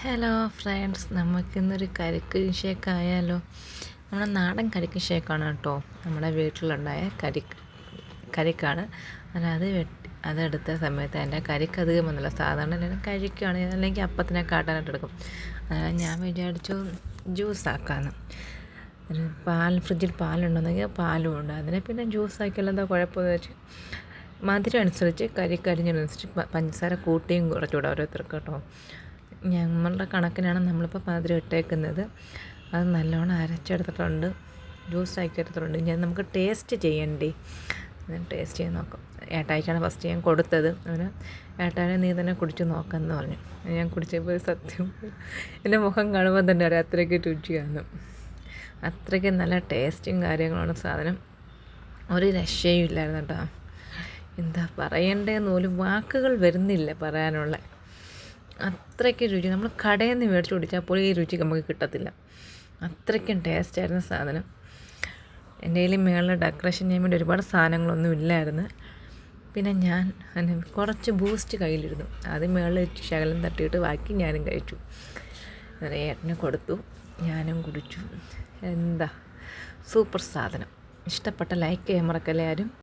Hello friends, നമുക്കിന്നൊരു കരിക്ക് shake ആയാലോ? നമ്മുടെ നാടൻ കരിക്ക് ഷേക്കാണ് കേട്ടോ. നമ്മുടെ വീട്ടിലുണ്ടായ കരിക്കാണ്. അതെടുത്ത സമയത്ത് എൻ്റെ കരിക്ക് അധികം വന്നില്ല. സാധാരണ എല്ലാവരും കഴിക്കുകയാണ്, അല്ലെങ്കിൽ അപ്പത്തിനൊക്കെ ആട്ടാനായിട്ട് എടുക്കും. ഞാൻ വിചാരിച്ചു ജ്യൂസാക്കാമെന്ന്. ഫ്രിഡ്ജിൽ പാലുണ്ടെന്നെങ്കിൽ പാലും ഉണ്ട്. അതിനെ പിന്നെ ജ്യൂസാക്കിയാൽ എന്താ കുഴപ്പമെന്ന് വെച്ച് മധുരം അനുസരിച്ച് കരിക്കരിഞ്ഞനുസരിച്ച് പഞ്ചസാര കൂട്ടിയും കുറച്ചുകൂടെ ഓരോരുത്തർക്ക് കേട്ടോ. ഞങ്ങളുടെ കണക്കിനാണ് നമ്മളിപ്പോൾ മധുരം ഇട്ടേക്കുന്നത്. അത് നല്ലോണം അരച്ചെടുത്തിട്ടുണ്ട്, ജ്യൂസാക്കി എടുത്തിട്ടുണ്ട്. ഞാൻ നമുക്ക് ടേസ്റ്റ് ചെയ്യണ്ടേ, ടേസ്റ്റ് ചെയ്ത് നോക്കാം. ഏട്ടായിക്കാണ് ഫസ്റ്റ് ഞാൻ കൊടുത്തത്. അവന് ഏട്ടാനെ നീ തന്നെ കുടിച്ച് നോക്കാമെന്ന് പറഞ്ഞു. ഞാൻ കുടിച്ചപ്പോൾ സത്യം എൻ്റെ മുഖം കാണുമ്പോൾ തന്നെ അറിയാം അത്രയ്ക്ക് രുചിയാണ്. അത്രയ്ക്ക് നല്ല ടേസ്റ്റും കാര്യങ്ങളാണ് സാധനം. ഒരു രക്ഷയും ഇല്ലായിരുന്നു കേട്ടോ. എന്താ പറയണ്ടേന്ന് പോലും വാക്കുകൾ വരുന്നില്ല പറയാനുള്ള. അത്രയ്ക്ക് രുചി. നമ്മൾ കടയിൽ നിന്ന് മേടിച്ച് കുടിച്ചാൽ പോലും ഈ രുചി നമുക്ക് കിട്ടത്തില്ല. അത്രയ്ക്കും ടേസ്റ്റായിരുന്നു സാധനം. എൻ്റെ കയ്യിൽ മേളിൽ ഡെക്കറേഷൻ ചെയ്യാൻ വേണ്ടി ഒരുപാട് സാധനങ്ങളൊന്നും ഇല്ലായിരുന്നു. പിന്നെ ഞാൻ കുറച്ച് ബൂസ്റ്റ് കയ്യിലിരുന്നു. അത് മേളിൽ ശകലം തട്ടിയിട്ട് ബാക്കി ഞാനും കഴിച്ചു. ഏട്ടന് കൊടുത്തു, ഞാനും കുടിച്ചു. എന്താ സൂപ്പർ സാധനം. ഇഷ്ടപ്പെട്ട ലൈക്ക് ചെയ്യാൻ മറക്കല്ലേ ആരും.